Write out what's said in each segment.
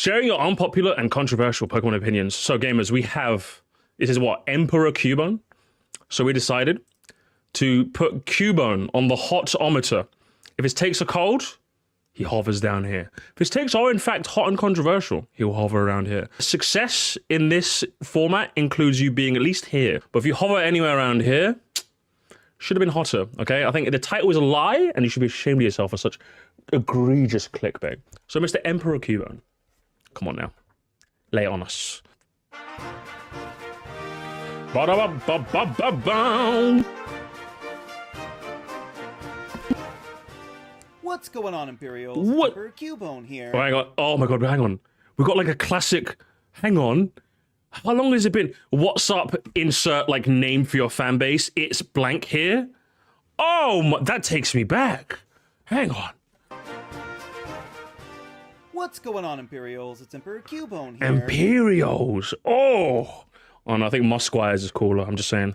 Sharing your unpopular and controversial Pokemon opinions. So gamers, we have, this is what, Emperor Cubone? So we decided to put Cubone on the hot-ometer. If his takes are cold, he hovers down here. If his takes are in fact hot and controversial, he'll hover around here. Success in this format includes you being at least here. But if you hover anywhere around here, should have been hotter, okay? I think the title is a lie, and you should be ashamed of yourself for such egregious clickbait. So Mr. Emperor Cubone, come on now. Lay it on us. Ba-da-ba-ba-ba-ba-bow. What's going on, Imperials? What? Emperor Cubone here. Oh, hang on. Oh my god, hang on. We've got like a classic. Hang on. How long has it been? What's up? Insert like name for your fan base. It's blank here. Oh, my, that takes me back. Hang on. What's going on, Imperials? It's Emperor Cubone here. Imperials. Oh. Oh no, I think Musquires is cooler. I'm just saying.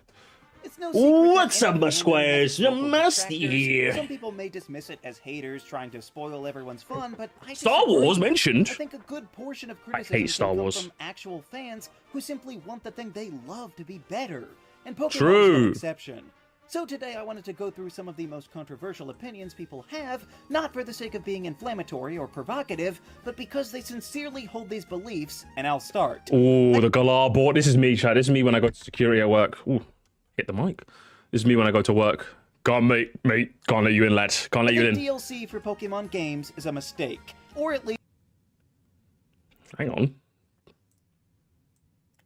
It's no secret What's that up, any Musquires? fandom has its Musty local here. detractors. Some people may dismiss it as haters trying to spoil everyone's fun, but I Star disagree. Wars mentioned. I think a good portion of hate criticism Star can come Wars. from actual fans who simply want the thing they love to be better. And Pokemon is True. no exception. So today I wanted to go through some of the most controversial opinions people have, not for the sake of being inflammatory or provocative, but because they sincerely hold these beliefs, and I'll start. Oh, the Galar board. This is me, Chad. This is me when I go to security at work. Ooh, hit the mic. This is me when I go to work. Go on, mate. Can't let you in, lad. Can't let you The in. DLC for Pokemon games is a mistake, or at least Hang on.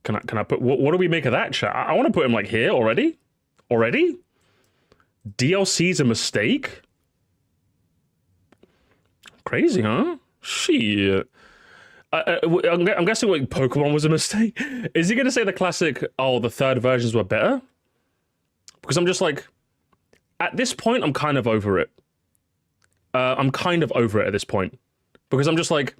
Can I put... What do we make of that, chat? I want to put him, like, here already. Already? DLC's a mistake? Crazy, huh? Shit. I'm guessing what Pokemon was a mistake. Is he going to say the classic, oh, the third versions were better? Because I'm just like, at this point, I'm kind of over it. I'm kind of over it at this point. Because I'm just like,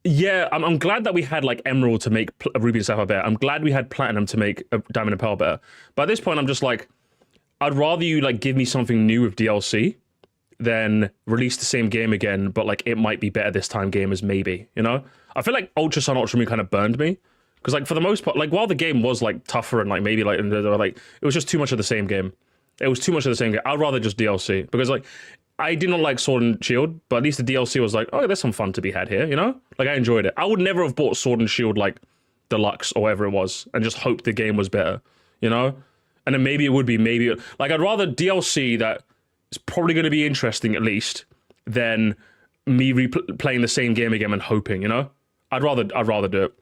yeah, I'm glad that we had like Emerald to make Ruby and Sapphire better. I'm glad we had Platinum to make Diamond and Pearl better. But at this point, I'm just like, I'd rather you like give me something new with DLC than release the same game again, but like it might be better this time gamers, maybe, you know? I feel like Ultra Sun, Ultra Moon kind of burned me. Because like for the most part, like while the game was like tougher and like maybe like, it was just too much of the same game. It was too much of the same game. I'd rather just DLC. Because like, I did not like Sword and Shield, but at least the DLC was like, oh, there's some fun to be had here, you know? Like I enjoyed it. I would never have bought Sword and Shield like Deluxe or whatever it was and just hoped the game was better, you know? And then maybe it would be, like I'd rather DLC that is probably going to be interesting at least than me playing the same game again and hoping, you know? I'd rather do it.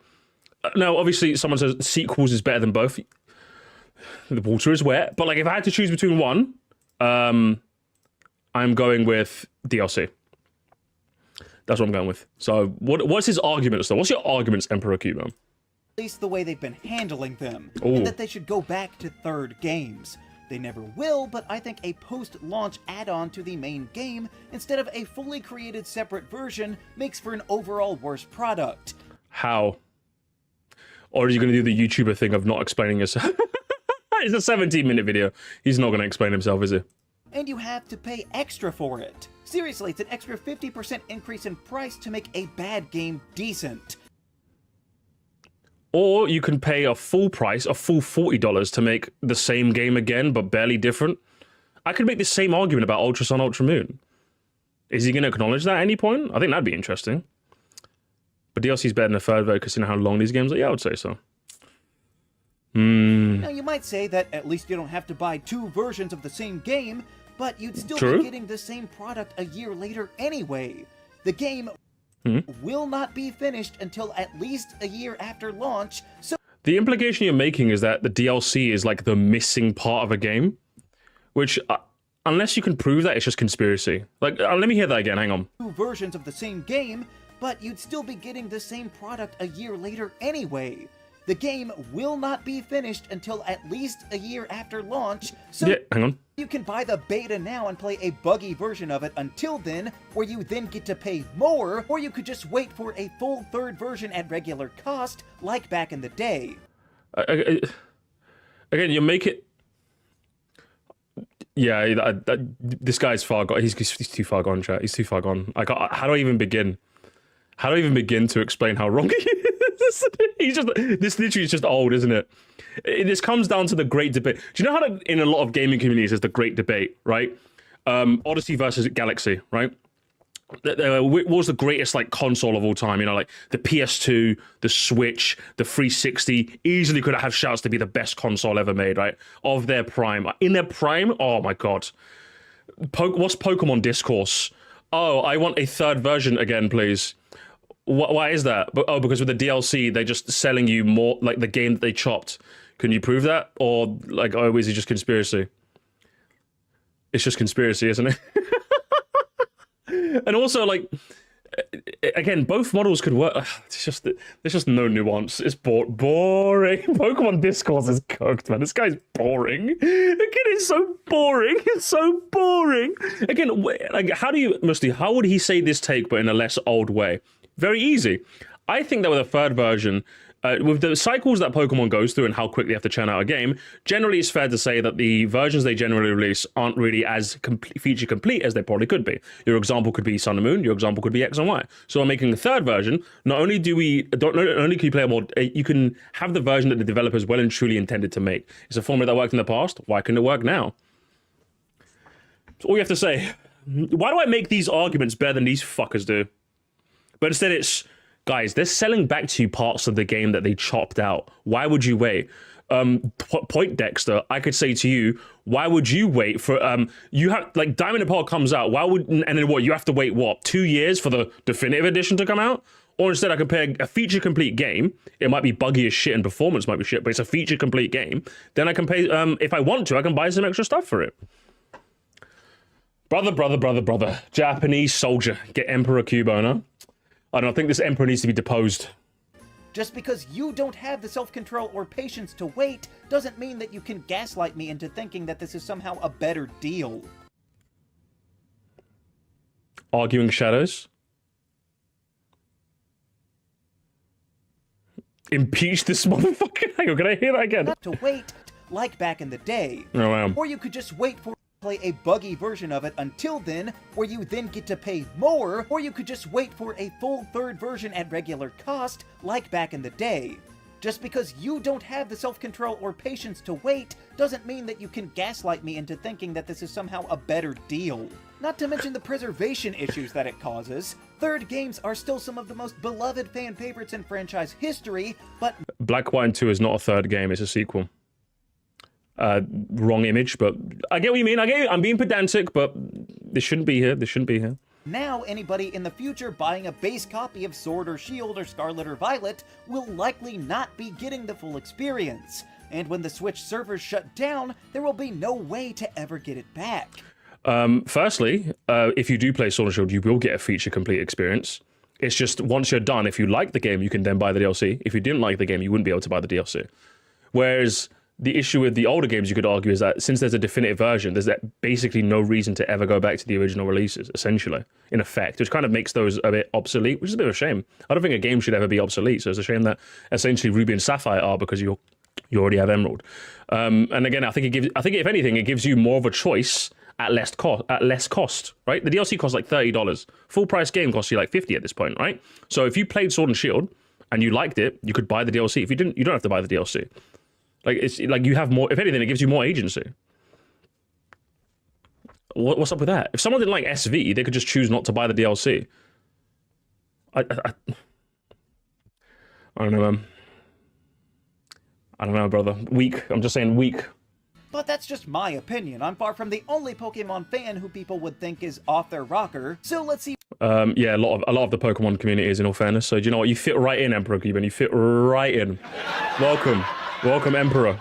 Now, obviously, someone says sequels is better than both. The water is wet, but like if I had to choose between one, I'm going with DLC. That's what I'm going with. So, what's his arguments though? What's your arguments, Emperor Cubone? at least the way they've been handling them, Ooh. and that they should go back to third games. They never will, but I think a post-launch add-on to the main game, instead of a fully created separate version, makes for an overall worse product. How? Or is he going to do the YouTuber thing of not explaining himself? It's a 17-minute video. He's not going to explain himself, is he? And you have to pay extra for it. Seriously, it's an extra 50% increase in price to make a bad game decent. Or you can pay a full price, a full $40 to make the same game again, but barely different. I could make the same argument about Ultra Sun, Ultra Moon. Is he going to acknowledge that at any point? I think that'd be interesting. But DLC is better than a third vote, considering how long these games are. Yeah, I would say so. Now, you might say that at least you don't have to buy two versions of the same game, but you'd still True. be getting the same product a year later anyway. The game will not be finished until at least a year after launch, so The implication you're making is that the DLC is like the missing part of a game, which, unless you can prove that, it's just conspiracy. Like, let me hear that again. Hang on. two versions of the same game, but you'd still be getting the same product a year later anyway. The game will not be finished until at least a year after launch, so Yeah, hang on. you can buy the beta now and play a buggy version of it until then, where you then get to pay more, or you could just wait for a full third version at regular cost, like back in the day. Again, you make it... Yeah, this guy's far gone. He's too far gone, chat. He's too far gone. How do I even begin? How do I even begin to explain how wrong he is? This literally is just old, isn't it? This comes down to the great debate. Do you know how in a lot of gaming communities there's the great debate, right? Odyssey versus Galaxy, right? What was the greatest like console of all time? You know, like the PS2, the Switch, the 360 easily could have shouts to be the best console ever made, right? Of their prime. In their prime, oh my god. What's Pokemon Discourse? Oh, I want a third version again, please. Why is that? Oh, because with the DLC, they're just selling you more, like the game that they chopped. Can you prove that? Or, like, oh, is it just conspiracy? It's just conspiracy, isn't it? And also, like, again, both models could work. There's just no nuance. It's boring. Pokemon Discourse is cooked, man. This guy's boring. Again, it's so boring. It's so boring. Again, like, how would he say this take, but in a less old way? Very easy. I think that with a third version, with the cycles that Pokemon goes through and how quickly they have to churn out a game, generally it's fair to say that the versions they generally release aren't really as feature complete as they probably could be. Your example could be Sun and Moon. Your example could be X and Y. So I'm making a third version. Not only can you play a mod, you can have the version that the developers well and truly intended to make. It's a formula that worked in the past. Why couldn't it work now? That's all you have to say. Why do I make these arguments better than these fuckers do? But instead it's, guys, they're selling back to you parts of the game that they chopped out. Why would you wait? Point Dexter, I could say to you, why would you wait for, you have, like, Diamond and Pearl comes out, and then what, you have to wait, what, 2 years for the definitive edition to come out? Or instead I compare a feature complete game, it might be buggy as shit and performance might be shit, but it's a feature complete game, then I can pay, if I want to, I can buy some extra stuff for it. Brother, Japanese soldier, get Emperor Cubone, huh? I don't think this emperor needs to be deposed. Just because you don't have the self-control or patience to wait doesn't mean that you can gaslight me into thinking that this is somehow a better deal. Arguing shadows. Impeach this motherfucker. Hang on, can I hear that again? Not to wait, like back in the day. Oh, wow. Or you could just wait for play a buggy version of it until then, where you then get to pay more, or you could just wait for a full third version at regular cost, like back in the day. Just because you don't have the self-control or patience to wait doesn't mean that you can gaslight me into thinking that this is somehow a better deal. Not to mention the preservation issues that it causes. Third games are still some of the most beloved fan favorites in franchise history, but Black, White, and 2 is not a third game, it's a sequel. Wrong image, but I get what you mean. I'm being pedantic, but this shouldn't be here. This shouldn't be here. Now anybody in the future buying a base copy of Sword or Shield or Scarlet or Violet will likely not be getting the full experience. And when the Switch servers shut down, there will be no way to ever get it back. Firstly, if you do play Sword and Shield, you will get a feature complete experience. It's just once you're done, if you like the game, you can then buy the DLC. If you didn't like the game, you wouldn't be able to buy the DLC. Whereas the issue with the older games, you could argue, is that since there's a definitive version, there's basically no reason to ever go back to the original releases, essentially, in effect, which kind of makes those a bit obsolete, which is a bit of a shame. I don't think a game should ever be obsolete, so it's a shame that essentially Ruby and Sapphire are, because you already have Emerald. And again, I think if anything, it gives you more of a choice at less cost, right? The DLC costs like $30. Full price game costs you like $50 at this point, right? So if you played Sword and Shield and you liked it, you could buy the DLC. If you didn't, you don't have to buy the DLC. Like, it's like you have more, if anything, it gives you more agency. What's up with that? If someone didn't like SV, they could just choose not to buy the DLC. I don't know, man. I don't know, brother. Weak. I'm just saying weak. But that's just my opinion. I'm far from the only Pokemon fan who people would think is off their rocker. So let's see. Yeah, a lot of the Pokemon community is, in all fairness. So do you know what? You fit right in, Emperor Cuban. You fit right in. Welcome, Emperor.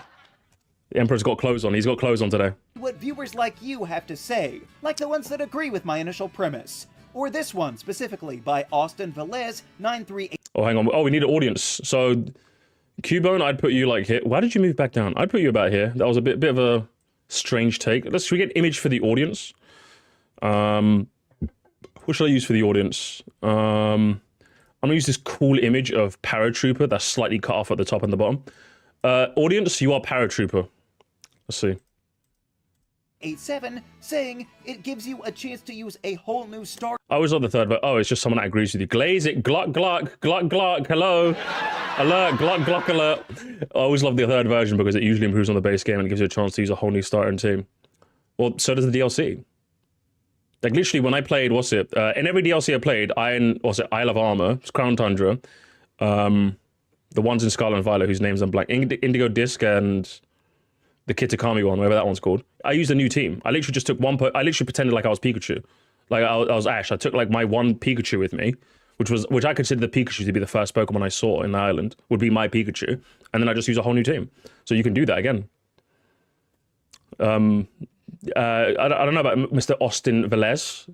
The Emperor's got clothes on. He's got clothes on today. What viewers like you have to say, like the ones that agree with my initial premise. Or this one, specifically, by Austin Velez 938. Oh, hang on. Oh, we need an audience. So, Cubone, I'd put you like here. Why did you move back down? I'd put you about here. That was a bit of a strange take. Should we get image for the audience? What should I use for the audience? I'm gonna use this cool image of Paratrooper that's slightly cut off at the top and the bottom. Audience, you are Paratrooper. Let's see. King87, saying it gives you a chance to use a whole new start. I always love the third, but oh, it's just someone that agrees with you. Glaze it, gluck, gluck, gluck, gluck, hello. Alert, gluck, gluck, alert. I always love the third version because it usually improves on the base game and it gives you a chance to use a whole new starter and team. Well, so does the DLC. Like, literally, when I played, in every DLC I played, Isle of Armor, Crown Tundra, the ones in Scarlet and Violet, whose names I'm blank, Indigo Disc and the Kitakami one, whatever that one's called. I used a new team. I literally just took I literally pretended like I was Pikachu. Like, I was Ash. I took, like, my one Pikachu with me, which I consider the Pikachu to be the first Pokemon I saw in the island, would be my Pikachu, and then I just use a whole new team. So you can do that again. I don't know about Mr. Austin Velez.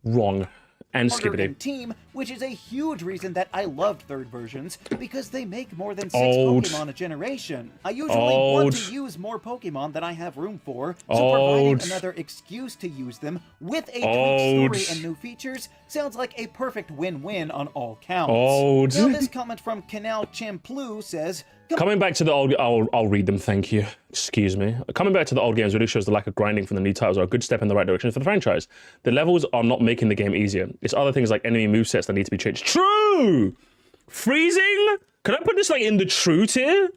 Wrong. And Skippity. Team, which is a huge reason that I loved third versions, because they make more than 6 Old. Pokemon a generation. I usually want to use more Pokemon than I have room for, so providing another excuse to use them with a tweaked story and new features sounds like a perfect win-win on all counts. Now this comment from Canal Champlu says, coming back to the old, I'll read them, thank you. Excuse me. Coming back to the old games really shows the lack of grinding from the new titles are a good step in the right direction for the franchise. The levels are not making the game easier. It's other things like enemy movesets that need to be changed. True! Freezing? Can I put this, like, in the true tier?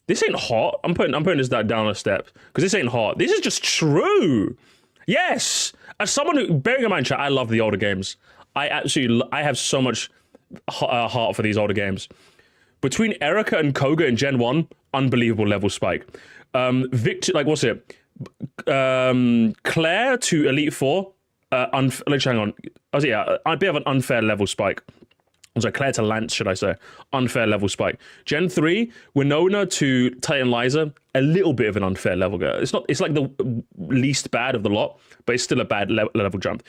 This ain't hot. I'm putting this down a step, because this ain't hot. This is just true. Yes! As someone who, bearing in mind, chat, I love the older games. I have so much heart for these older games. Between Erica and Koga in Gen 1, unbelievable level spike. Victor, like, what's it? Claire to Elite 4, let's hang on. A bit of an unfair level spike. I'm sorry, Claire to Lance, should I say. Unfair level spike. Gen 3, Winona to Titan Liza, a little bit of an unfair level. It's like the least bad of the lot, but it's still a bad level jump.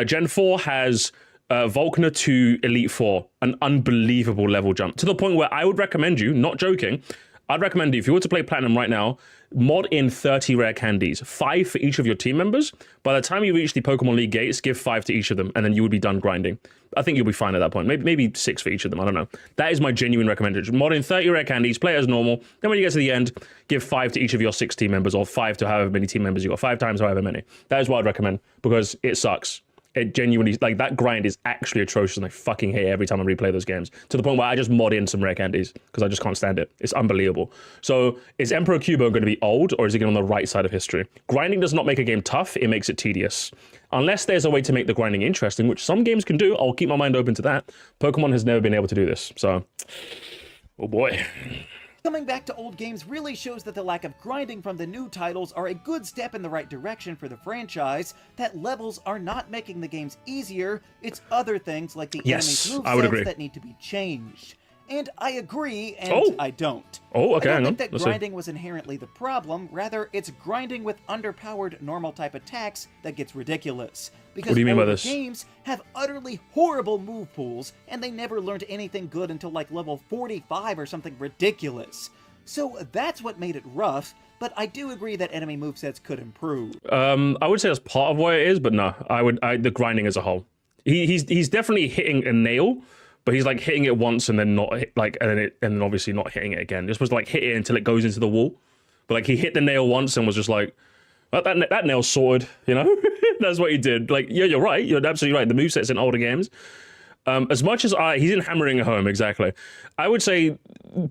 Gen 4 has Volkner to Elite 4, an unbelievable level jump. To the point where I would recommend you, not joking, I'd recommend you, if you were to play Platinum right now, mod in 30 rare candies, 5 for each of your team members. By the time you reach the Pokemon League gates, give 5 to each of them, and then you would be done grinding. I think you'll be fine at that point. Maybe 6 for each of them, I don't know. That is my genuine recommendation. Mod in 30 rare candies, play as normal, then when you get to the end, give 5 to each of your 6 team members, or 5 to however many team members you got, 5 times however many. That is what I'd recommend, because it sucks. It genuinely, like, that grind is actually atrocious, and I fucking hate it every time I replay those games, to the point where I just mod in some rare candies because I just can't stand it. It's unbelievable. So is Emperor Cubo going to be old, or is it going on the right side of history? Grinding does not make a game tough, it makes it tedious. Unless there's a way to make the grinding interesting, which some games can do. I'll keep my mind open to that. Pokemon has never been able to do this, so oh boy. Coming back to old games really shows that the lack of grinding from the new titles are a good step in the right direction for the franchise, that levels are not making the games easier, it's other things like the enemy's movesets that need to be changed. And I agree, and I don't. Oh, okay, I hang don't on. think that grinding was inherently the problem, rather it's grinding with underpowered normal type attacks that gets ridiculous. Because what do you mean by this? games have utterly horrible move pools, and they never learned anything good until like level 45 or something ridiculous. So that's what made it rough, but I do agree that enemy movesets could improve. I would say that's part of what it is, but no, the grinding as a whole. He's definitely hitting a nail, but he's like hitting it once and then not and then obviously not hitting it again. You're supposed to like hit it until it goes into the wall, but like he hit the nail once and was just like, well, that nail's sorted, you know. That's what he did. Like, yeah, you're right. You're absolutely right. The movesets in older games, as much as he's in hammering home exactly. I would say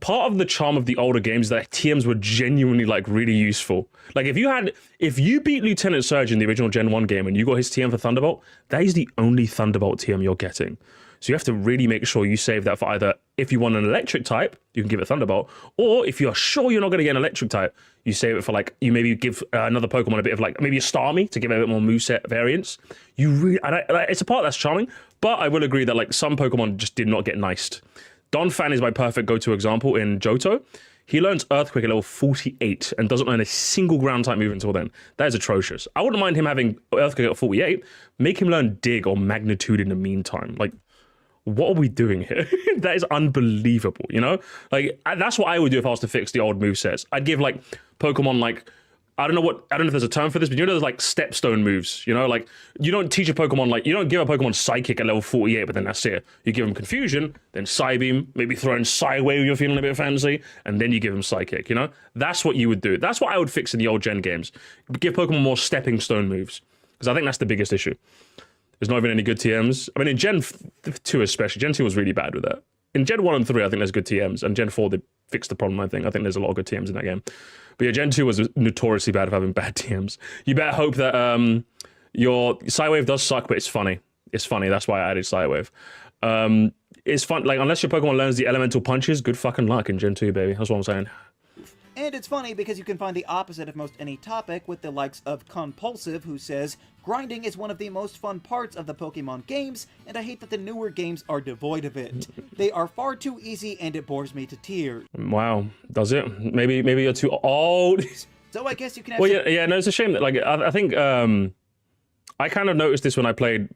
part of the charm of the older games is that TMs were genuinely like really useful. Like if you beat Lieutenant Surge in the original Gen 1 game and you got his TM for Thunderbolt, that is the only Thunderbolt TM you're getting. So you have to really make sure you save that for either, if you want an electric type, you can give it Thunderbolt, or if you're sure you're not going to get an electric type, you save it for like, you maybe give another Pokemon a bit of like, maybe a Starmie to give it a bit more moveset variance. It's a part that's charming, but I will agree that like some Pokemon just did not get niced. Donphan is my perfect go-to example in Johto. He learns Earthquake at level 48 and doesn't learn a single ground type move until then. That is atrocious. I wouldn't mind him having Earthquake at 48. Make him learn Dig or Magnitude in the meantime. Like, what are we doing here? That is unbelievable, you know? Like, that's what I would do if I was to fix the old movesets. I'd give, like, Pokemon, like, I don't know if there's a term for this, but you know there's like stepstone moves, you know, like you don't teach a Pokemon, like you don't give a Pokemon Psychic at level 48, but then that's it. You give him Confusion, then Psybeam, maybe throw in Psywave if you're feeling a bit fancy, and then you give him Psychic, you know? That's what you would do. That's what I would fix in the old gen games. Give Pokemon more stepping stone moves, because I think that's the biggest issue. There's not even any good TMs. I mean, in Gen 2 especially, Gen 2 was really bad with that. In Gen 1 and 3, I think there's good TMs, and Gen 4, they fixed the problem, I think. I think there's a lot of good TMs in that game. But yeah, Gen 2 was notoriously bad for having bad TMs. You better hope that your Psywave does suck, but it's funny. It's funny. That's why I added Psywave. It's fun. Like, unless your Pokemon learns the elemental punches, good fucking luck in Gen 2, baby. That's what I'm saying. And it's funny because you can find the opposite of most any topic with the likes of Compulsive, who says, grinding is one of the most fun parts of the Pokemon games, and I hate that the newer games are devoid of it. They are far too easy and it bores me to tears. Wow. Does it? Maybe you're too old. So I guess you can have Well, yeah, no, it's a shame that, like, I think I kind of noticed this when I played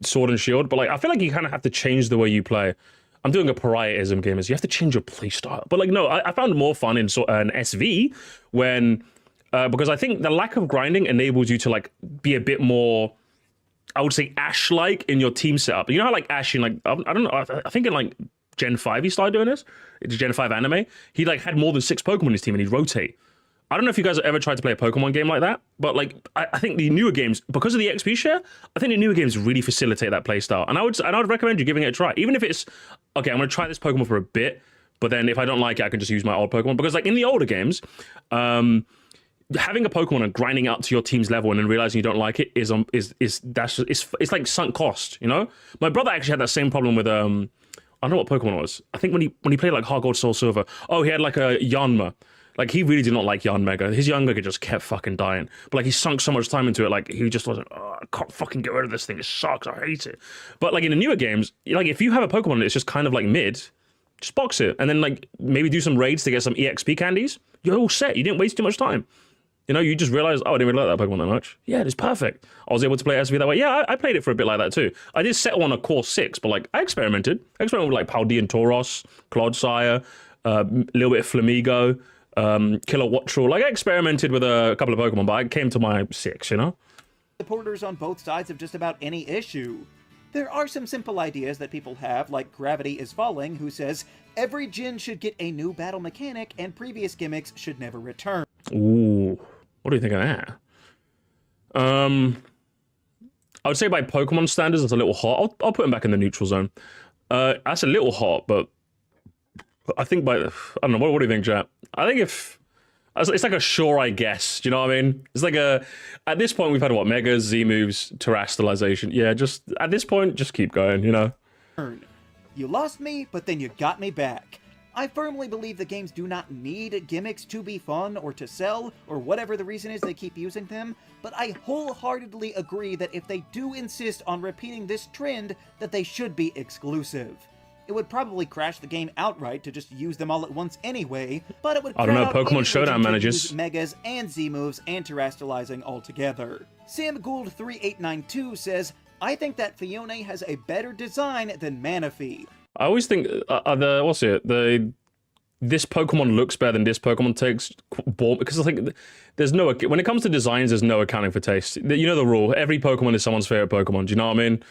Sword and Shield, but, like, I feel like you kind of have to change the way you play. I'm doing a pariahism, gamers. You have to change your playstyle. But, like, no, I found more fun in an SV when... because I think the lack of grinding enables you to, like, be a bit more, I would say, Ash-like in your team setup. You know how, like, Ash in, like, I don't know, I think in, like, Gen 5 he started doing this? It's Gen 5 anime. He, like, had more than 6 Pokemon in his team and he'd rotate. I don't know if you guys have ever tried to play a Pokemon game like that, but, like, I think the newer games, because of the XP share, I think the newer games really facilitate that playstyle. And I would recommend you giving it a try. Even if it's, okay, I'm going to try this Pokemon for a bit, but then if I don't like it, I can just use my old Pokemon. Because, like, in the older games, having a Pokemon and grinding out to your team's level and then realizing you don't like it is it's like sunk cost, you know? My brother actually had that same problem with, I don't know what Pokemon it was. I think when he played, like, Heart Gold, Soul Silver, he had, like, a Yanma. Like, he really did not like Yanmega. His Yanmega just kept fucking dying. But, like, he sunk so much time into it, like, he just wasn't, I can't fucking get rid of this thing. It sucks. I hate it. But, like, in the newer games, like, if you have a Pokemon that's just kind of, like, mid, just box it. And then, like, maybe do some raids to get some EXP candies. You're all set. You didn't waste too much time. You know, you just realize, I didn't really like that Pokemon that much. Yeah, it's perfect. I was able to play SV that way. Yeah, I played it for a bit like that, too. I did settle on a core 6, but, like, I experimented. I experimented with, like, Paldean Tauros, Clodsire, a little bit of Flamigo, Killer Wattrel. Like, I experimented with a couple of Pokemon, but I came to my 6, you know? supporters on both sides of just about any issue. There are some simple ideas that people have, like Gravity is Falling, who says, every gym should get a new battle mechanic and previous gimmicks should never return. Ooh, what do you think of that? I would say by Pokemon standards, it's a little hot. I'll put him back in the neutral zone. That's a little hot, but I think by, I don't know, what do you think, chat? I think if, it's like a sure, I guess, do you know what I mean? It's like a, at this point, we've had what, Megas, Z-moves, Terastallization. Yeah, just, at this point, just keep going, you know? You lost me, but then you got me back. I firmly believe the games do not need gimmicks to be fun or to sell, or whatever the reason is they keep using them, but I wholeheartedly agree that if they do insist on repeating this trend, that they should be exclusive. It would probably crash the game outright to just use them all at once anyway, but it would I don't know, crowd out Pokemon any Showdown urge to managers. use Megas and Z-moves and Terastallizing altogether. Sam Gould 3892 says, I think that Fione has a better design than Manaphy. I always think this Pokemon looks better than this Pokemon takes, because I think there's no, when it comes to designs, there's no accounting for taste. You know the rule, every Pokemon is someone's favorite Pokemon, do you know what I mean?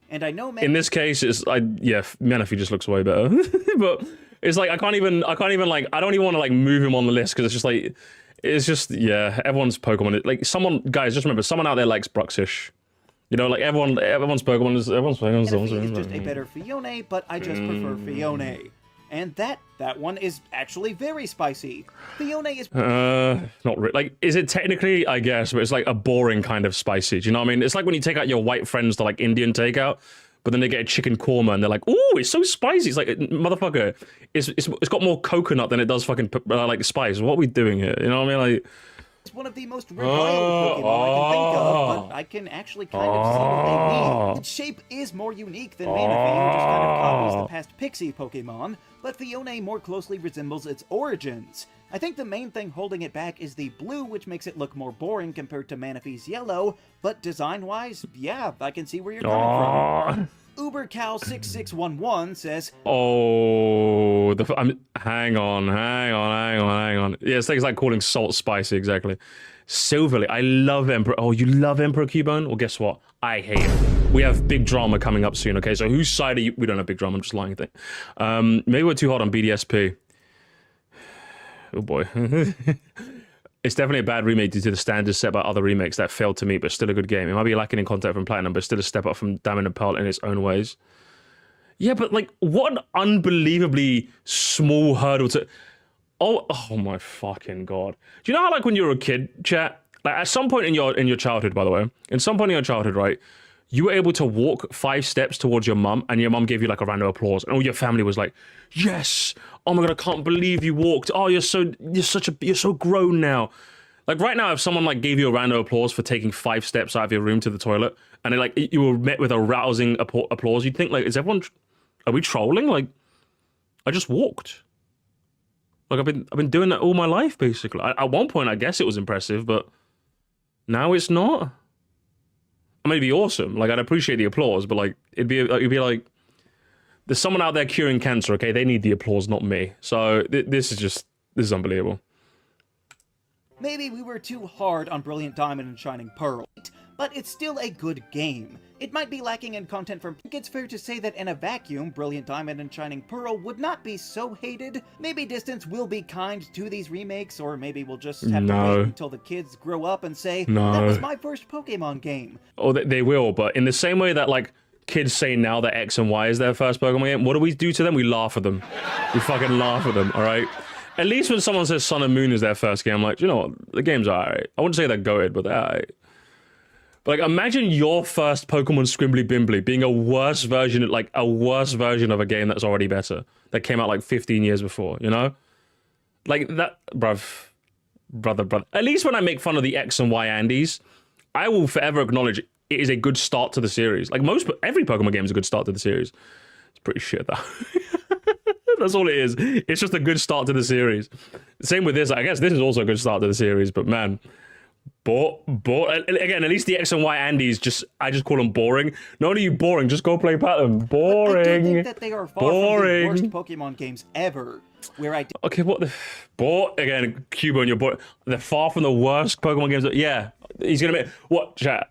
And I know in this case, Manaphy just looks way better. But it's like, I don't even want to like move him on the list, because it's just, everyone's Pokemon, like guys, just remember, someone out there likes Bruxish. You know, like everyone's Pokemon is just a better Fione, but I just prefer Fione. And that one is actually very spicy. Fione is not really. Like, is it technically? I guess, but it's like a boring kind of spicy. Do you know what I mean? It's like when you take out your white friends to like Indian takeout, but then they get a chicken korma and they're like, "Ooh, it's so spicy." It's like, motherfucker, it's got more coconut than it does fucking like spice. What are we doing here? You know what I mean? Like, it's one of the most reliable Pokemon I can think of, but I can actually kind of see what they mean. Its shape is more unique than Manaphy, who just kind of copies the past Pixie Pokemon, but Fione more closely resembles its origins. I think the main thing holding it back is the blue, which makes it look more boring compared to Manaphy's yellow, but design-wise, yeah, I can see where you're coming from. UberCow6611 says, Oh, hang on. Yeah, it's like calling salt spicy, exactly. Silverly, I love Emperor. Oh, you love Emperor Cubone? Well, guess what? I hate him. We have big drama coming up soon, okay? So whose side are you? We don't have big drama, I'm just lying, I think. Maybe we're too hot on BDSP. Oh boy. It's definitely a bad remake due to the standards set by other remakes that failed to meet, but still a good game. It might be lacking in content from Platinum, but still a step up from Diamond and Pearl in its own ways. Yeah, but like, what an unbelievably small hurdle to... Oh my fucking god. Do you know how, like, when you were a kid, chat, like, at some point in your childhood, by the way, in some point in your childhood, right, you were able to walk 5 steps towards your mum, and your mum gave you, like, a round of applause, and all your family was like, yes, oh my god, I can't believe you walked, oh, you're so grown now. Like, right now, if someone, like, gave you a round of applause for taking 5 steps out of your room to the toilet, and they, like, you were met with a rousing applause, you'd think, like, are we trolling? Like, I just walked. Like, I've been doing that all my life, basically. At one point, I guess it was impressive, but now it's not. I mean, it'd be awesome. Like, I'd appreciate the applause, but, like, it'd be like, there's someone out there curing cancer, okay? They need the applause, not me. So this is unbelievable. maybe we were too hard on Brilliant Diamond and Shining Pearl, but it's still a good game. It might be lacking in content from... I think it's fair to say that in a vacuum, Brilliant Diamond and Shining Pearl would not be so hated. Maybe Distance will be kind to these remakes, or maybe we'll just have to wait until the kids grow up and say, that was my first Pokemon game. Oh, they will, but in the same way that, like, kids say now that X and Y is their first Pokemon game, what do we do to them? We laugh at them. We fucking laugh at them, alright? At least when someone says Sun and Moon is their first game, I'm like, you know what? The game's alright. I wouldn't say they're goated, but they're alright. But, like, imagine your first Pokemon Scrimbly Bimbly being a worse version of a game that's already better. That came out, like, 15 years before, you know? Like, that... Brother. At least when I make fun of the X and Y Andes, I will forever acknowledge it is a good start to the series. Like, every Pokemon game is a good start to the series. It's pretty shit, though. That's all it is. It's just a good start to the series. Same with this. I guess this is also a good start to the series, but man... Again, at least the X and Y Andes, I just call them boring. Not only are you boring, just go play Pattern. Boring. But I do think that they are far from the worst Pokemon games ever. Okay, what the... Again, Cubone, you're boring. They're far from the worst Pokemon games. Yeah, he's gonna make... What, chat?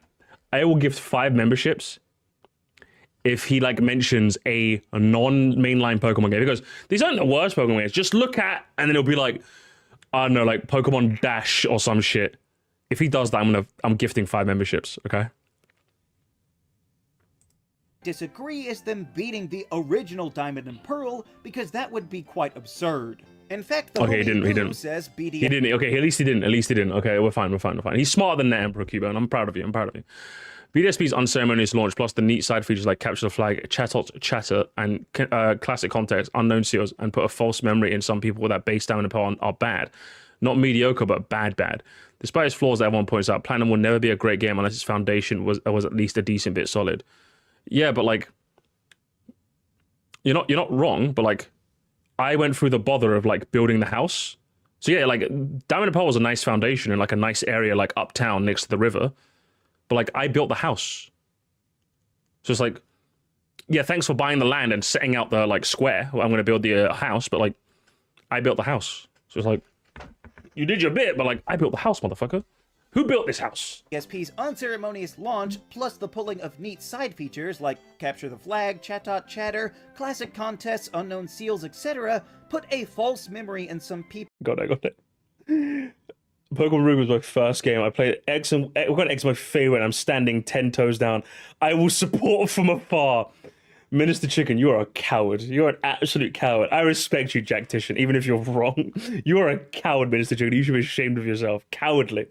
I will gift 5 memberships if he, like, mentions a non-mainline Pokemon game. Because these aren't the worst Pokemon games. Just look at, and then it'll be like, I don't know, like Pokemon Dash or some shit. If he does that, I'm gifting 5 memberships, okay? Disagree is them beating the original Diamond and Pearl, because that would be quite absurd. In fact, the he didn't. Says BDS... He didn't. Okay, at least he didn't. Okay, we're fine. He's smarter than that, Emperor Cubone. I'm proud of you. BDSP's unceremonious launch, plus the neat side features like capture the flag, chatter, and classic context, unknown seals, and put a false memory in some people that base down upon are bad. Not mediocre, but bad. Despite its flaws that everyone points out, Platinum will never be a great game unless its foundation was at least a decent bit solid. Yeah, but like, you're not wrong, but like, I went through the bother of like building the house. So yeah, like Diamond and Pearl was a nice foundation in like a nice area like uptown next to the river. But like, I built the house. So it's like, yeah, thanks for buying the land and setting out the like square where I'm going to build the house, but like, I built the house. So it's like, you did your bit, but like, I built the house, motherfucker. Who built this house? BSP's unceremonious launch, plus the pulling of neat side features like capture the flag, chatter, classic contests, unknown seals, etc., put a false memory in some people. Got it. Pokemon Ruby was my first game. I played X and X my favorite. I'm standing 10 toes down. I will support from afar. Minister Chicken, you are a coward. You're an absolute coward. I respect you, Jack Titian, even if you're wrong. You are a coward, Minister Chicken. You should be ashamed of yourself. Cowardly.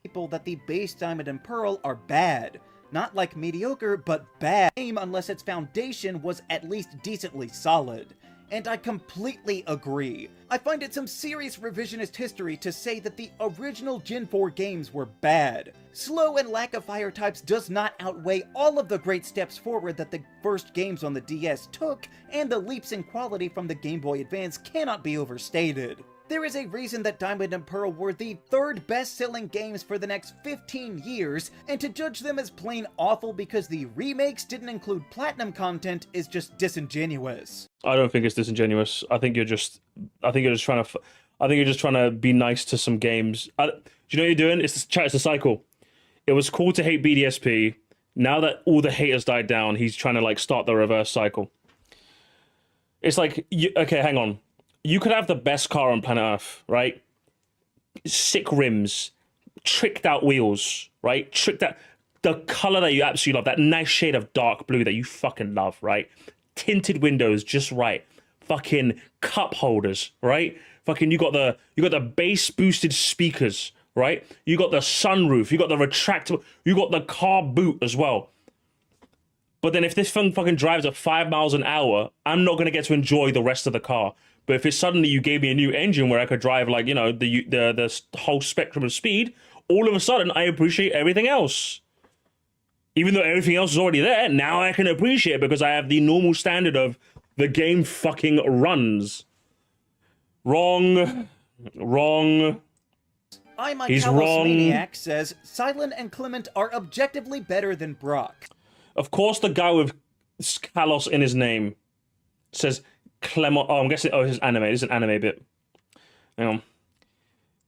People that the base Diamond and Pearl are bad. Not like mediocre, but bad. Unless its foundation was at least decently solid. And I completely agree. I find it some serious revisionist history to say that the original Gen 4 games were bad. Slow and lack of fire types does not outweigh all of the great steps forward that the first games on the DS took, and the leaps in quality from the Game Boy Advance cannot be overstated. There is a reason that Diamond and Pearl were the third best-selling games for the next 15 years, and to judge them as plain awful because the remakes didn't include platinum content is just disingenuous. I don't think it's disingenuous. I think you're just trying to be nice to some games. Do you know what you're doing? It's the cycle. It was cool to hate BDSP. Now that all the haters died down, he's trying to like start the reverse cycle. It's like, okay, hang on. You could have the best car on planet Earth, right? Sick rims, tricked out wheels, right? The color that you absolutely love, that nice shade of dark blue that you fucking love, right? Tinted windows just right. Fucking cup holders, right? Fucking you got the bass boosted speakers, right? You got the sunroof, you got the retractable, you got the car boot as well. But then if this thing fucking drives at 5 miles an hour, I'm not gonna get to enjoy the rest of the car. But if it's suddenly you gave me a new engine where I could drive like, you know, the whole spectrum of speed, all of a sudden I appreciate everything else. Even though everything else is already there, now I can appreciate it because I have the normal standard of the game fucking runs. Wrong. He's wrong. Maniac says Silent and Clement are objectively better than Brock. Of course the guy with Kalos in his name says Clement. Oh, I'm guessing. Oh, this is anime. This is an anime bit. Hang on.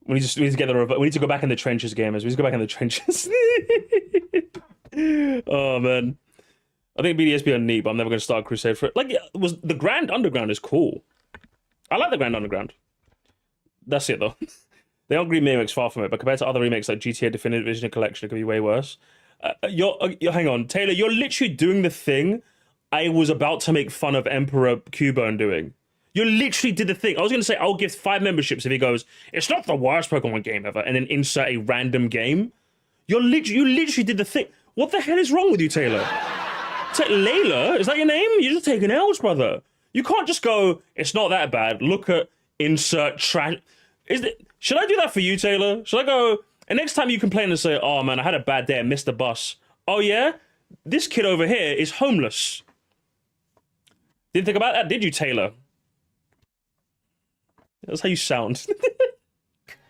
We need to go back in the trenches, gamers. We need to go back in the trenches. Oh man, I think BDSP are neat, but I'm never going to start a crusade for it. Like, the Grand Underground is cool. I like the Grand Underground. That's it though. The Hungry remakes far from it, but compared to other remakes like GTA Definitive Edition Collection, it could be way worse. Hang on, Taylor. You're literally doing the thing I was about to make fun of Emperor Cubone doing. You literally did the thing. I was going to say, I'll give 5 memberships if he goes, it's not the worst Pokemon game ever, and then insert a random game. You literally did the thing. What the hell is wrong with you, Taylor? Layla? Is that your name? You're just taking L's, brother. You can't just go, it's not that bad. Look at insert trash. Should I do that for you, Taylor? Should I go, and next time you complain and say, oh man, I had a bad day, I missed the bus. Oh yeah? This kid over here is homeless. Didn't think about that, did you, Taylor? That's how you sound.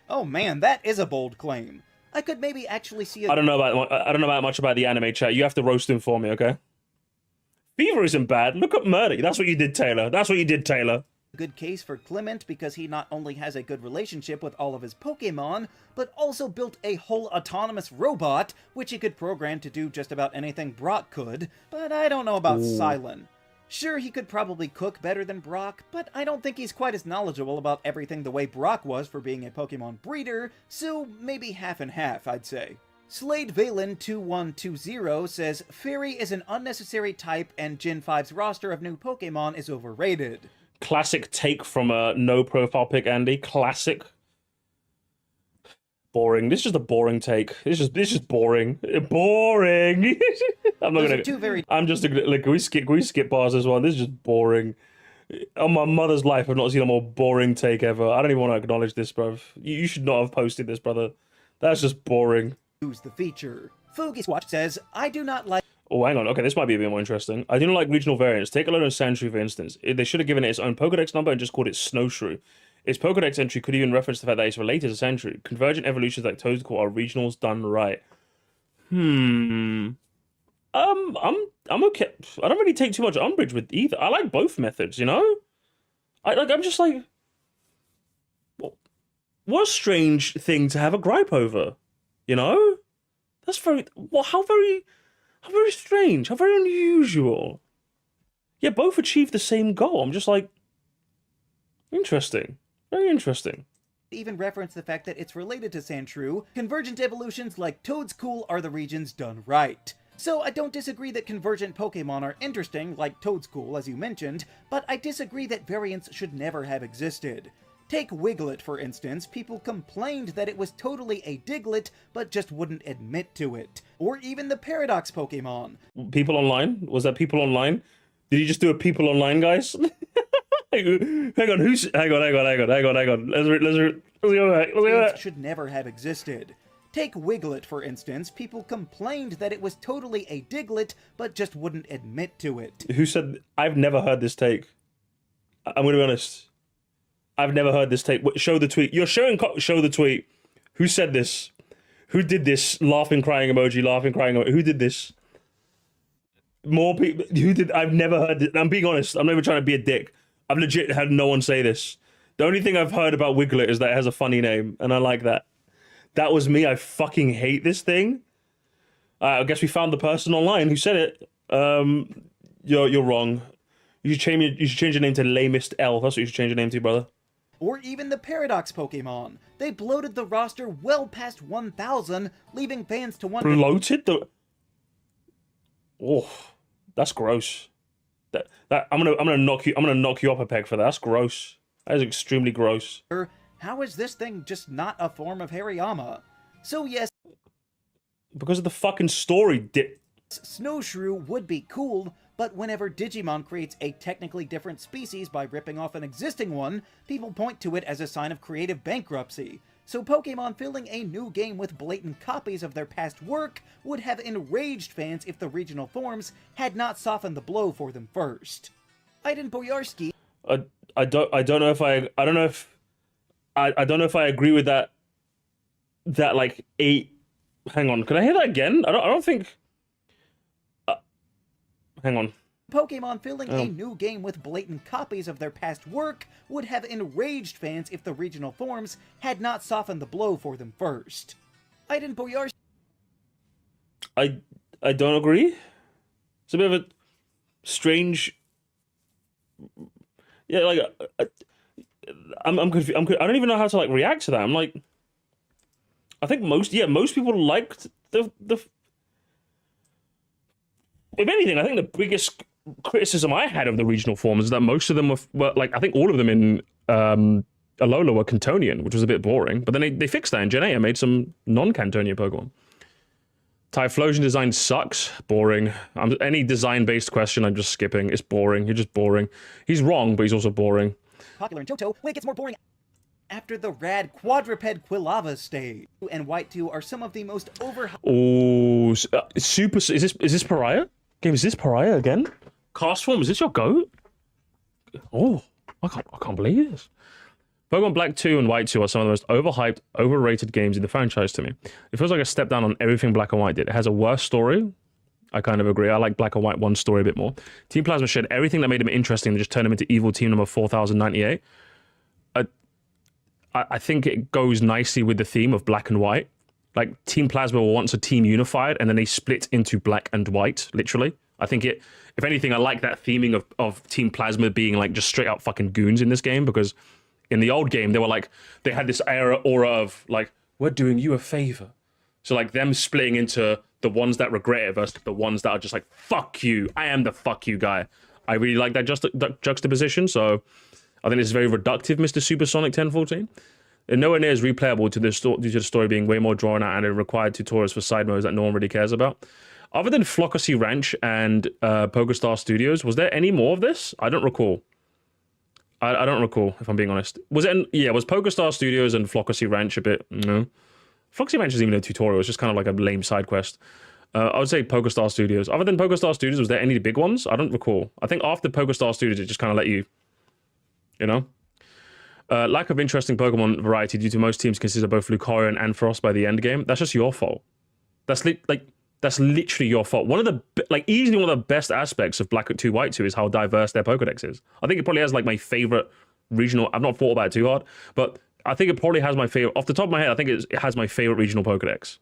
Oh man, that is a bold claim. I could maybe actually see I don't know about much about the anime chat. You have to roast him for me, okay? Fever isn't bad. Look at Murder. That's what you did, Taylor. That's what you did, Taylor. Good case for Clement because he not only has a good relationship with all of his Pokémon, but also built a whole autonomous robot, which he could program to do just about anything Brock could, but I don't know about Silent. Sure, he could probably cook better than Brock, but I don't think he's quite as knowledgeable about everything the way Brock was for being a Pokemon breeder, so maybe half and half, I'd say. Slade Valen 2120 says, Fairy is an unnecessary type and Gen 5's roster of new Pokemon is overrated. Classic take from a no profile pic, Andy. Classic. Boring. This is just a boring take. This is boring. Boring. I'm just like, can we skip bars as well? This is just boring. On my mother's life, I've not seen a more boring take ever. I don't even want to acknowledge this, bro. You should not have posted this, brother. That's just boring. Who's the feature? Fugis Watch says, I do not like. Oh, hang on. Okay, this might be a bit more interesting. I do not like regional variants. Take a load of Sandshrew, for instance. They should have given it its own Pokedex number and just called it Snowshrew. Its Pokedex entry could even reference the fact that it's related to Sandshrew. Convergent evolutions like Toadcool are regionals done right. I'm okay. I don't really take too much umbrage with either. I like both methods, you know? I'm just like, what a strange thing to have a gripe over, you know? That's how very strange, how very unusual. Yeah, both achieve the same goal. I'm just like, interesting. Very interesting. Even reference the fact that it's related to Sandshrew. Convergent evolutions like Toadcool are the regions done right. So I don't disagree that convergent Pokemon are interesting, like Toadcool as you mentioned, but I disagree that variants should never have existed. Take Wiglet, for instance. People complained that it was totally a Diglett, but just wouldn't admit to it. Or even the Paradox Pokemon. People online? Was that people online? Did you just do a people online, guys? Hang on. Let's go back. Should never have existed. Take Wiglet, for instance. People complained that it was totally a Diglett, but just wouldn't admit to it. Who said... I've never heard this take. I'm going to be honest. I've never heard this take. Show the tweet. You're showing. Show the tweet. Who said this? Who did this? Laughing, crying emoji. Laughing, crying emoji. Who did this? More people. Who did? I've never heard this. I'm being honest. I'm not even trying to be a dick. I've legit had no one say this. The only thing I've heard about Wiglet is that it has a funny name, and I like that. That was me. I fucking hate this thing. I guess we found the person online who said it. You're wrong. You should change your name to Lamest L. That's what you should change your name to, brother. Or even the Paradox Pokemon. They bloated the roster well past 1,000, leaving fans to wonder... Bloated the... Oh, that's gross. I'm gonna knock you up a peg for that. That's gross. That is extremely gross. How is this thing just not a form of Hariyama? So yes... Because of the fucking story, Snowshrew would be cool, but whenever Digimon creates a technically different species by ripping off an existing one, people point to it as a sign of creative bankruptcy. So Pokemon filling a new game with blatant copies of their past work would have enraged fans if the regional forms had not softened the blow for them first. Aiden Boyarsky. I don't know if I agree with that. That like 8. Hang on, can I hear that again? I don't think. Hang on. Pokemon filling a new game with blatant copies of their past work would have enraged fans if the regional forms had not softened the blow for them first. Aiden Boyarsky. I don't agree. It's a bit of a strange. Yeah, like I'm confused. I don't even know how to like react to that. I'm like, I think most people liked the. If anything, I think the biggest criticism I had of the regional forms is that most of them were like, I think all of them in Alola were Cantonian, which was a bit boring. But then they fixed that in Gen 8 and made some non-Cantonian Pokemon. Typhlosion design sucks. Boring. Any design-based question, I'm just skipping. It's boring. You're just boring. He's wrong, but he's also boring. Popular in Johto, when it gets more boring after the rad quadruped Quilava stage. And White 2 are some of the most overhyped. Oh, super. Is this Pariah? Game, is this Pariah again? Cast form, is this your GOAT? Oh, I can't believe this. Pokemon Black 2 and White 2 are some of the most overhyped, overrated games in the franchise to me. It feels like a step down on everything Black and White did. It has a worse story. I kind of agree. I like Black and White 1 story a bit more. Team Plasma shared everything that made them interesting and just turned them into evil team number 4098. I think it goes nicely with the theme of Black and White. Like, Team Plasma were once a team unified, and then they split into Black and White, literally. I think it, if anything, I like that theming of Team Plasma being, like, just straight up fucking goons in this game, because in the old game, they were, like, they had this aura of, like, we're doing you a favor. So, like, them splitting into the ones that regret it versus the ones that are just like, fuck you, I am the fuck you guy. I really like that juxtaposition, so I think it's very reductive, Mr. Supersonic 1014. And nowhere near as replayable due to the story being way more drawn out and it required tutorials for side modes that no one really cares about. Other than Flockacy Ranch and PokerStar Studios, was there any more of this? I don't recall. I don't recall, if I'm being honest. Was PokerStar Studios and Flockacy Ranch a bit? No. Flockacy Ranch isn't even a tutorial, it's just kind of like a lame side quest. I would say PokerStar Studios. Other than PokerStar Studios, was there any big ones? I don't recall. I think after PokerStar Studios, it just kind of let you, you know? Lack of interesting Pokemon variety due to most teams consist of both Lucario and Ampharos by the end game. That's just your fault. That's literally your fault. Easily one of the best aspects of Black 2, White 2 is how diverse their Pokedex is. I think it probably has like my favorite regional. I've not thought about it too hard, but I think it probably has my favorite. Off the top of my head, I think it has my favorite regional Pokedex.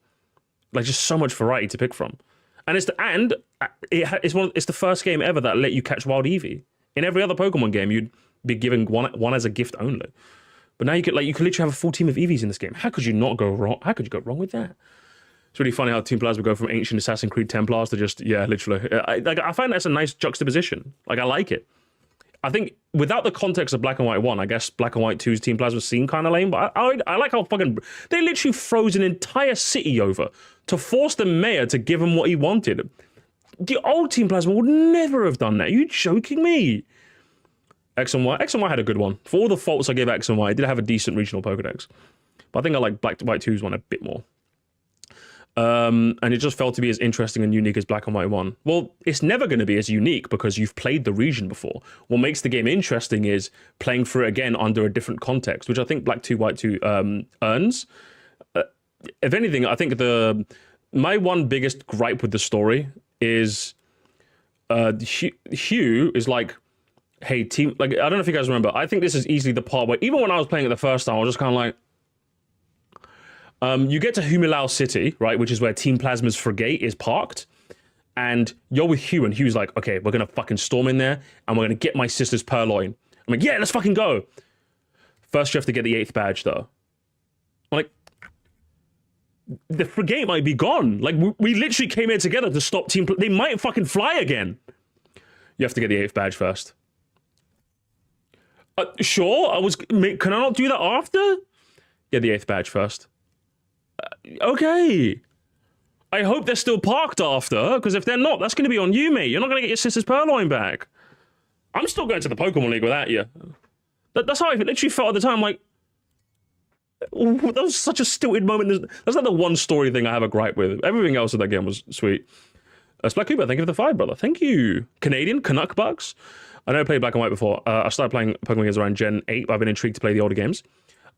Like, just so much variety to pick from, and it's the first game ever that let you catch Wild Eevee. In every other Pokemon game, you'd be given one as a gift only, but now you could literally have a full team of Eevees in this game. How could you not go wrong? How could you go wrong with that? It's really funny how Team Plasma go from ancient Assassin's Creed Templars to just, yeah, literally. I find that's a nice juxtaposition. Like, I like it. I think without the context of Black and White 1, I guess Black and White 2's Team Plasma seemed kind of lame, but I like how fucking... They literally froze an entire city over to force the mayor to give him what he wanted. The old Team Plasma would never have done that. Are you joking me? X and Y had a good one. For all the faults I gave X and Y, it did have a decent regional Pokedex. But I think I like Black White 2's one a bit more. And it just felt to be as interesting and unique as Black and White 1. Well, it's never going to be as unique because you've played the region before. What makes the game interesting is playing through it again under a different context, which I think Black 2, White 2 earns. If anything, I think my one biggest gripe with the story is Hugh is like, hey, team, like, I don't know if you guys remember, I think this is easily the part where, even when I was playing it the first time, I was just kind of like, you get to Humilau City, right, which is where Team Plasma's frigate is parked, and you're with Hugh, and Hugh's like, okay, we're gonna fucking storm in there, and we're gonna get my sister's purloin. I'm like, yeah, let's fucking go. First, you have to get the 8th badge, though. I'm like, the frigate might be gone. Like, we literally came here together to stop they might fucking fly again. You have to get the 8th badge first. Sure, can I not do that after? Get the 8th badge first. Okay. I hope they're still parked after, because if they're not, that's going to be on you, mate. You're not going to get your sister's purloin back. I'm still going to the Pokemon League without you. That's how I literally felt at the time. Like, that was such a stilted moment. That's like the one story thing I have a gripe with. Everything else in that game was sweet. Black Cooper, thank you for the 5, brother. Thank you. Canadian, Canuck Bucks. I never played Black and White before. I started playing Pokemon games around Gen 8, but I've been intrigued to play the older games.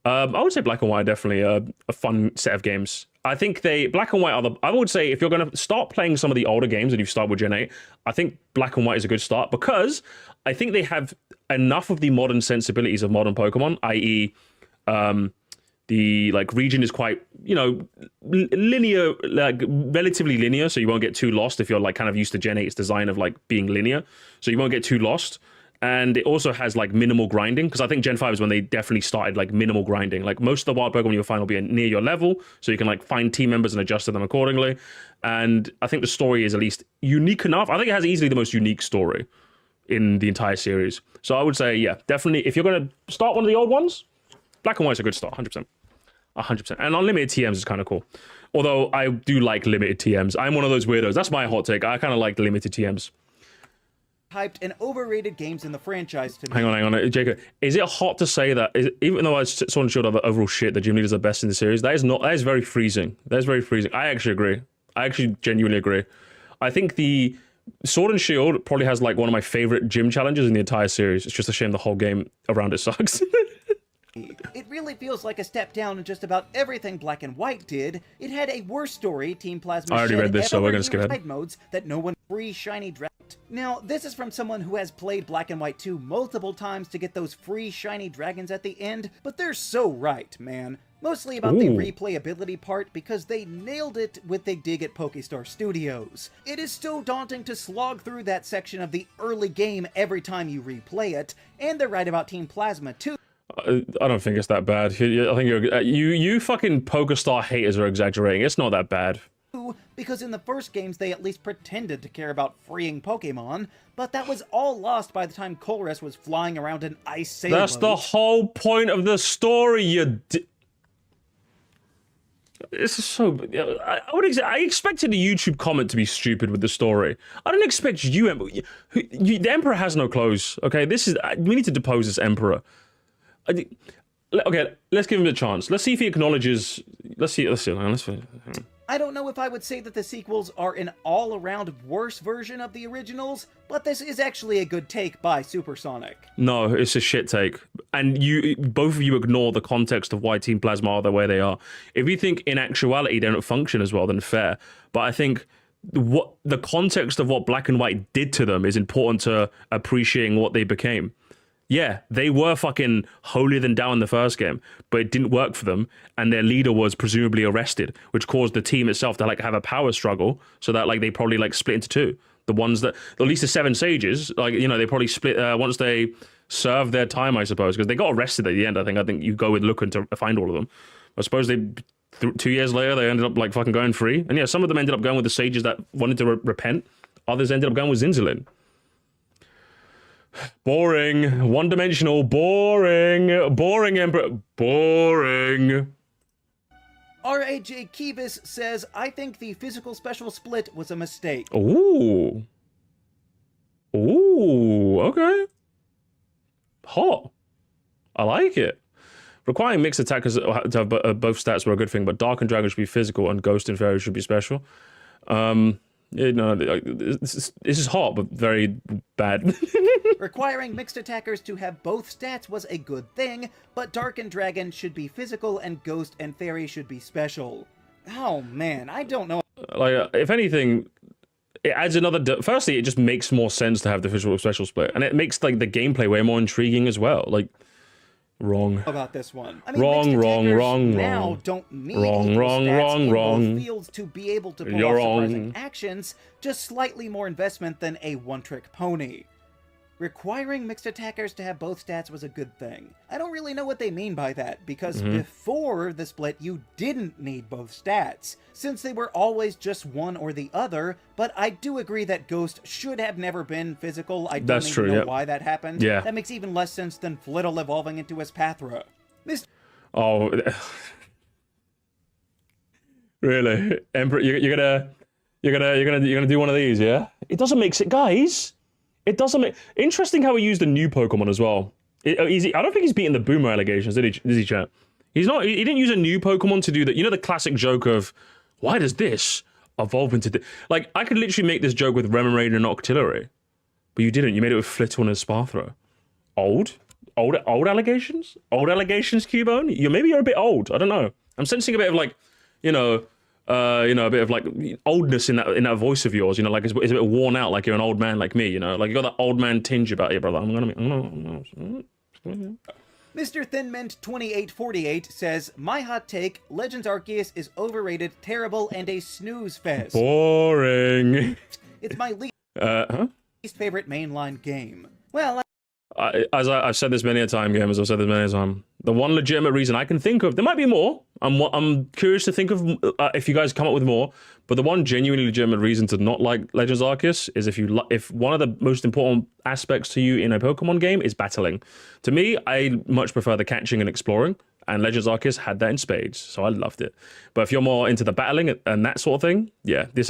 I would say Black and White are definitely a fun set of games. I think Black and White are I would say if you're going to start playing some of the older games and you start with Gen 8, I think Black and White is a good start because I think they have enough of the modern sensibilities of modern Pokemon, i.e., the like region is quite, linear, like relatively linear, so you won't get too lost if you're like kind of used to Gen 8's design of like being linear, so you won't get too lost. And it also has like minimal grinding, because I think Gen 5 is when they definitely started like minimal grinding. Like most of the wild Pokemon you'll find will be near your level, so you can like find team members and adjust to them accordingly. And I think the story is at least unique enough. I think it has easily the most unique story in the entire series. So I would say, yeah, definitely if you're going to start one of the old ones, Black and White's a good start, 100%. 100%. And unlimited TMs is kind of cool. Although I do like limited TMs. I'm one of those weirdos. That's my hot take. I kind of like the limited TMs. Hyped and overrated games in the franchise to me. Hang on, Jacob. Is it hot to say that, even though I saw and showed other overall shit, the gym leaders are best in the series? That is very freezing. That is very freezing. I actually agree. I actually genuinely agree. I think the Sword and Shield probably has like one of my favorite gym challenges in the entire series. It's just a shame the whole game around it sucks. It really feels like a step down in just about everything Black and White did. It had a worse story, Team Plasma. I already read this, so we're gonna skip ahead. Modes that no one free shiny dragon. Now, this is from someone who has played Black and White 2 multiple times to get those free shiny dragons at the end, but they're so right, man. Mostly about the replayability part, because they nailed it with a dig at Pokestar Studios. It is so daunting to slog through that section of the early game every time you replay it, and they're right about Team Plasma too. I don't think it's that bad. I think you fucking Pokestar haters are exaggerating. It's not that bad. Because in the first games they at least pretended to care about freeing Pokemon, but that was all lost by the time Colress was flying around in ice sailboats. That's the whole point of the story, This is so... I expected a YouTube comment to be stupid with the story. I don't expect you... The Emperor has no clothes, okay? We need to depose this Emperor. Okay, let's give him a chance. Let's see if he acknowledges... Let's see. Hang on. I don't know if I would say that the sequels are an all-around worse version of the originals, but this is actually a good take by Supersonic. No, it's a shit take. And both of you ignore the context of why Team Plasma are the way they are. If you think in actuality they don't function as well, then fair. But I think the context of what Black and White did to them is important to appreciating what they became. Yeah, they were fucking holier than thou in the first game, but it didn't work for them, and their leader was presumably arrested, which caused the team itself to like have a power struggle, so that like they probably like split into two. The ones that, at least the 7 sages, like, they probably split once they served their time, I suppose, because they got arrested at the end. I think you go with looking to find all of them. I suppose 2 years later, they ended up like fucking going free. And yeah, some of them ended up going with the sages that wanted to repent. Others ended up going with Zinzalin. Boring. One-dimensional. Boring. Boring, Emperor. Boring. R.A.J. Kivas says, I think the physical special split was a mistake. Ooh. Ooh, okay. Hot. I like it. Requiring mixed attackers to have both stats were a good thing, but Dark and Dragon should be physical and Ghost and Fairy should be special. This is hot, but very bad. Requiring mixed attackers to have both stats was a good thing, but Dark and Dragon should be physical and Ghost and Fairy should be special. Oh man, I don't know. Like, if anything, it adds another... Firstly, it just makes more sense to have the physical special split, and it makes like the gameplay way more intriguing as well. Like, wrong. About this one. I mean, wrong. Now don't need wrong fields to be able to pull off surprising actions, just slightly more investment than a one-trick pony. Requiring mixed attackers to have both stats was a good thing. I don't really know what they mean by that, because before the split you didn't need both stats, since they were always just one or the other, but I do agree that Ghost should have never been physical. I don't even know why that happened. Yeah. That makes even less sense than Flittle evolving into Espathra. Oh, really? Emperor, you're gonna do one of these, yeah? It doesn't make sense, guys. It doesn't make... Interesting how he used a new Pokemon as well. I don't think he's beaten the Boomer allegations, did he, chat? He didn't use a new Pokemon to do that. You know the classic joke of, why does this evolve into... Like, I could literally make this joke with Remoraid and Octillery. But you didn't. You made it with Flittle and Espathra. Old allegations? Old allegations, Cubone? Maybe you're a bit old. I don't know. I'm sensing a bit of like, a bit of like oldness in that voice of yours, like it's a bit worn out, like you're an old man like me, like you got that old man tinge about you, brother. Mr. Thinmint 2848 says, my hot take, Legends Arceus is overrated, terrible, and a snooze fest. Boring. It's my least favorite mainline game. Well, I've said this many a time, gamers. I've said this many a time. The one legitimate reason I can think of, there might be more. I'm curious to think of if you guys come up with more. But the one genuinely legitimate reason to not like Legends Arceus is if one of the most important aspects to you in a Pokemon game is battling. To me, I much prefer the catching and exploring, and Legends Arceus had that in spades, so I loved it. But if you're more into the battling and that sort of thing, yeah, this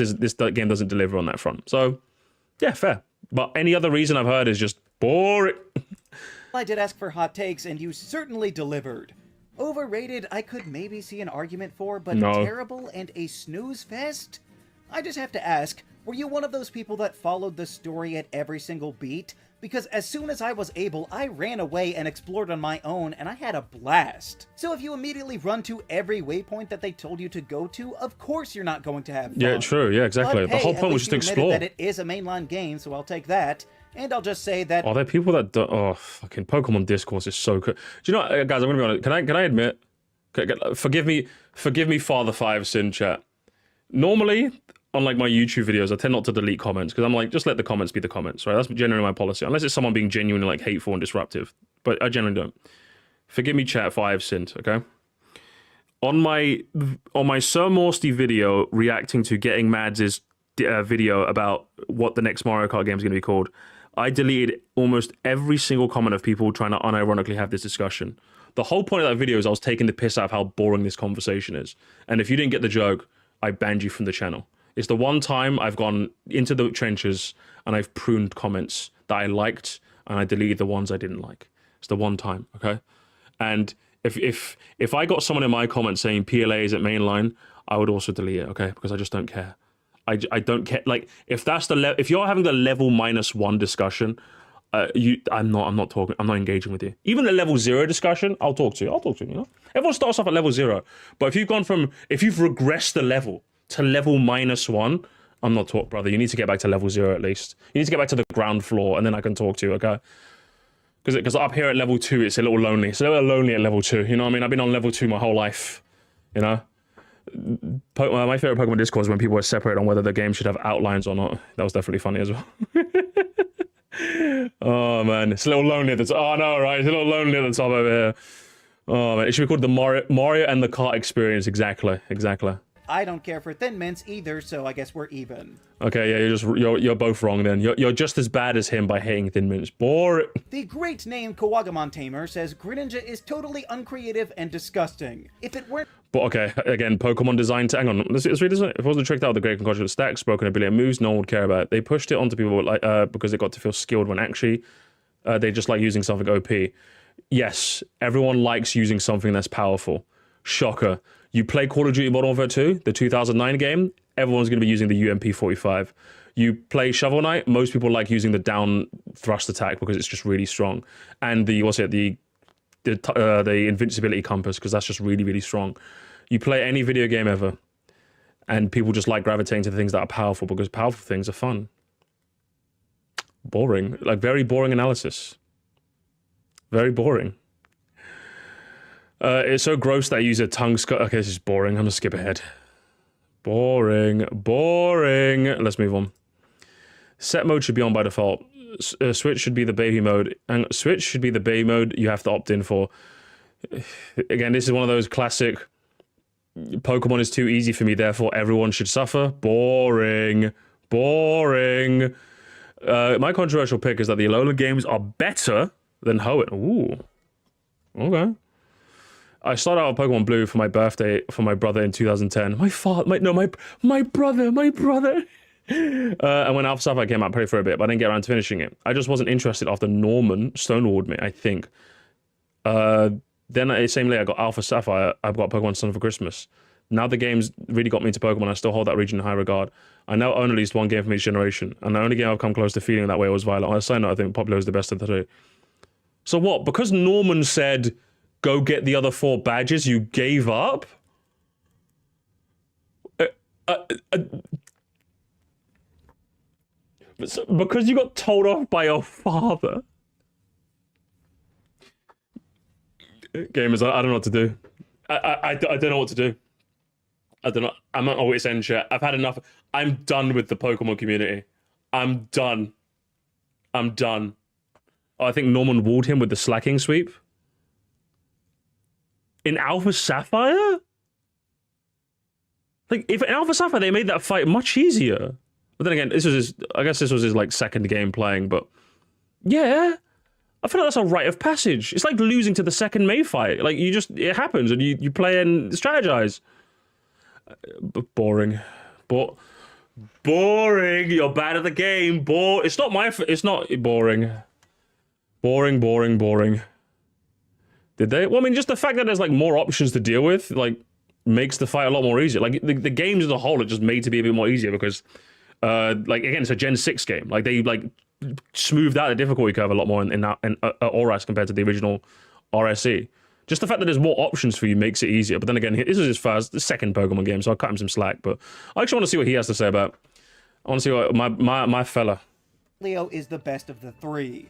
game doesn't deliver on that front. So, yeah, fair. But any other reason I've heard is just boring. I did ask for hot takes, and you certainly delivered. Overrated, I could maybe see an argument for, but terrible and a snooze fest? I just have to ask, were you one of those people that followed the story at every single beat? Because as soon as I was able, I ran away and explored on my own, and I had a blast. So if you immediately run to every waypoint that they told you to go to, of course you're not going to have fun. Yeah, true, yeah, exactly. But, the whole point was just to explore. That it is a mainline game, so I'll take that. And I'll just say that... Are there people that don't... Oh, fucking Pokemon discourse is so good. Do you know what, guys, I'm going to be honest. Can I admit... Forgive me, Father Five Sin chat. Normally, on like my YouTube videos, I tend not to delete comments because I'm like, just let the comments be the comments, right? That's generally my policy. Unless it's someone being genuinely like hateful and disruptive. But I generally don't. Forgive me, chat, for I have sinned, okay? On my Sir Moresty video reacting to Getting Mads' video about what the next Mario Kart game is going to be called, I deleted almost every single comment of people trying to unironically have this discussion. The whole point of that video is I was taking the piss out of how boring this conversation is. And if you didn't get the joke, I banned you from the channel. It's the one time I've gone into the trenches and I've pruned comments that I liked and I deleted the ones I didn't like. It's the one time, okay? And if I got someone in my comments saying PLA is at mainline, I would also delete it, okay? Because I just don't care. I don't care. Like, if that's the if you're having the level -1 discussion, I'm not engaging with you. Even the level 0 discussion, I'll talk to you. Everyone starts off at level 0, but if you've regressed the level to level -1, I'm not talking, brother. You need to get back to level 0 at least. You need to get back to the ground floor, and then I can talk to you, okay? Because up here at level 2, it's a little lonely. It's a little lonely at level 2. You know what I mean? I've been on level 2 my whole life. You know. My favorite Pokemon Discord is when people were separated on whether the game should have outlines or not. That was definitely funny as well. Oh man, it's a little lonely at the top. Oh no, right? It's a little lonely at the top over here. Oh man, it should be called the Mario and the Kart experience. Exactly. I don't care for Thin Mints either, so I guess we're even. Okay, yeah, you're both wrong then. You're just as bad as him by hating Thin Mints. Boring. The great name Kawagamon Tamer says Greninja is totally uncreative and disgusting. If it weren't... But okay, again, Pokemon design... Hang on, let's read this. If it wasn't tricked out with the great concoction of stacks, broken a billion moves, no one would care about it. They pushed it onto people like because it got to feel skilled when actually they just like using something OP. Yes, everyone likes using something that's powerful. Shocker. You play Call of Duty Modern Warfare 2, the 2009 game, everyone's going to be using the UMP-45. You play Shovel Knight, most people like using the down thrust attack because it's just really strong. And the invincibility compass, because that's just really, really strong. You play any video game ever, and people just like gravitating to the things that are powerful because powerful things are fun. Boring. Like, very boring analysis. Very boring. It's so gross that I use a tongue scut. Okay, this is boring. I'm gonna skip ahead. Boring. Boring. Let's move on. Set mode should be on by default. Switch should be the baby mode. And Switch should be the baby mode you have to opt in for. Again, this is one of those classic Pokemon is too easy for me, therefore everyone should suffer. Boring. Boring. My controversial pick is that the Alola games are better than Hoenn. Ooh. Okay. I started out with Pokemon Blue for my birthday for my brother in 2010. My brother. And when Alpha Sapphire came out, I played for a bit, but I didn't get around to finishing it. I just wasn't interested after Norman stonewalled me, I think. Then same year I got Alpha Sapphire, I've got Pokemon Sun for Christmas. Now the game's really got me into Pokemon, I still hold that region in high regard. I now own at least one game from each generation, and the only game I've come close to feeling that way was Violet. On a side note, I think Popular is the best of the two. So what, because Norman said, go get the other 4 badges, you gave up? Because you got told off by your father? Gamers, I don't know what to do. I don't know what to do. I don't know. I'm at my wit's end, chat. I've had enough. I'm done with the Pokemon community. I'm done. I'm done. Oh, I think Norman walled him with the slacking sweep. In Alpha Sapphire? Like, if in Alpha Sapphire they made that fight much easier. But then again, this was his, I guess this was his like second game playing, but yeah. I feel like that's a rite of passage. It's like losing to the second May fight. Like, you just, it happens and you play and strategize. Boring. Boring. You're bad at the game. It's not it's not boring. Boring. Did they? Well, I mean, just the fact that there's like more options to deal with, like, makes the fight a lot more easier. Like, the games as a whole are just made to be a bit more easier because, like, again, it's a Gen 6 game. Like, they, like, smoothed out the difficulty curve a lot more in ORAS compared to the original RSE. Just the fact that there's more options for you makes it easier. But then again, this is the second Pokemon game, so I'll cut him some slack. But I actually want to see what he has to say about it. I want to see what my fella. Leo is the best of the 3.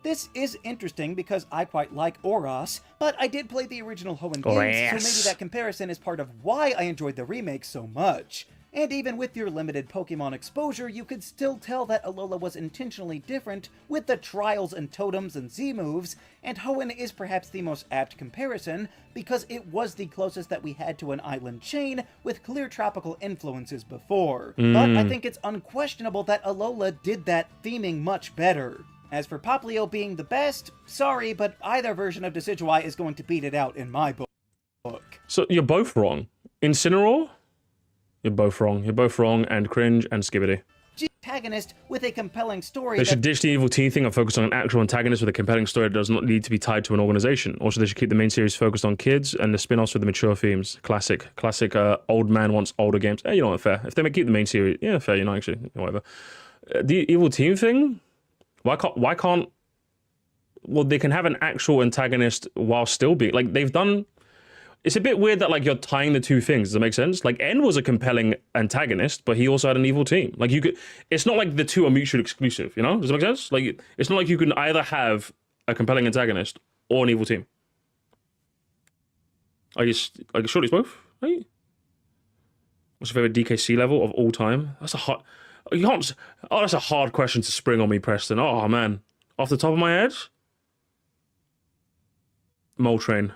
This is interesting because I quite like Oras, but I did play the original Hoenn games, so maybe that comparison is part of why I enjoyed the remake so much. And even with your limited Pokemon exposure, you could still tell that Alola was intentionally different with the trials and totems and Z-moves, and Hoenn is perhaps the most apt comparison because it was the closest that we had to an island chain with clear tropical influences before. But I think it's unquestionable that Alola did that theming much better. As for Poplio being the best, sorry, but either version of Decidueye is going to beat it out in my book. So you're both wrong. Incineroar? You're both wrong. You're both wrong, and cringe, and skibbity. Antagonist with a compelling story. They should ditch the evil teen thing and focus on an actual antagonist with a compelling story that does not need to be tied to an organization. Also, they should keep the main series focused on kids and the spin-offs with the mature themes. Classic, old man wants older games. You know what, fair. If they keep the main series, yeah, fair, you know, actually, whatever. The evil teen thing? Why can't... Well, they can have an actual antagonist while still being... Like, they've done... It's a bit weird that, like, you're tying the two things. Does that make sense? Like, N was a compelling antagonist, but he also had an evil team. Like, you could... It's not like the two are mutually exclusive, you know? Does that make sense? Like, it's not like you can either have a compelling antagonist or an evil team. Are you sure it's both? Right? What's your favorite DKC level of all time? That's a hard... You can't... Oh, that's a hard question to spring on me, Preston. Oh, man. Off the top of my head? Moltrain.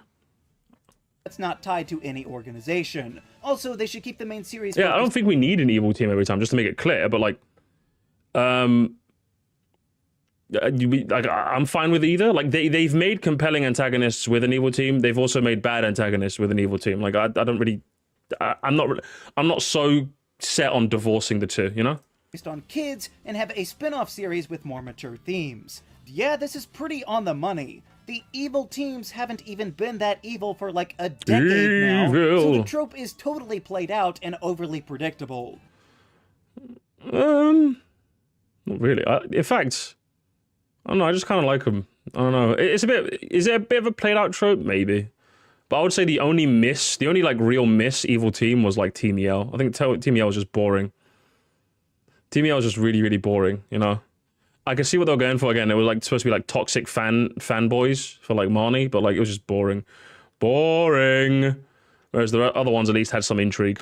That's not tied to any organization. Also, they should keep the main series... Yeah, I don't think we need an evil team every time, just to make it clear, but, like... I'm fine with either. Like, they've made compelling antagonists with an evil team. They've also made bad antagonists with an evil team. Like, I don't really... I'm not so set on divorcing the two, you know? Based on kids and have a spin-off series with more mature themes. Yeah, this is pretty on the money. The evil teams haven't even been that evil for like a decade now, so the trope is totally played out and overly predictable. Not really. In fact, I don't know, I just kind of like them. I don't know. Is it a bit of a played out trope? Maybe. But I would say the only like real miss evil team was like Team Yell. I think Team Yell was just boring. Team Yell was just really, really boring, you know? I can see what they were going for again. It was like supposed to be like toxic fanboys for like Marnie, but like it was just boring. Boring. Whereas the other ones at least had some intrigue.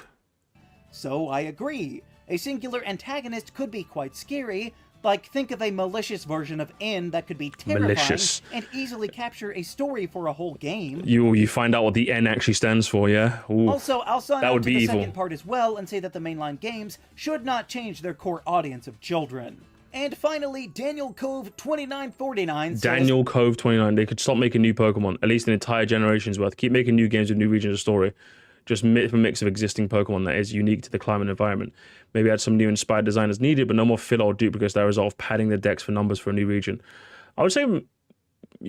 So I agree. A singular antagonist could be quite scary. Like, think of a malicious version of N that could be terrifying and easily capture a story for a whole game. You find out what the N actually stands for, yeah? Ooh, also, I'll sign on to the second part as well and say that the mainline games should not change their core audience of children. And finally, Daniel Cove 2949 says, Daniel Cove 29, they could stop making new Pokemon, at least an entire generation's worth. Keep making new games with new regions of story. Just a mix of existing Pokemon that is unique to the climate and environment. Maybe add some new inspired design as needed, but no more filler or duplicates that result of padding the decks for numbers for a new region. I would say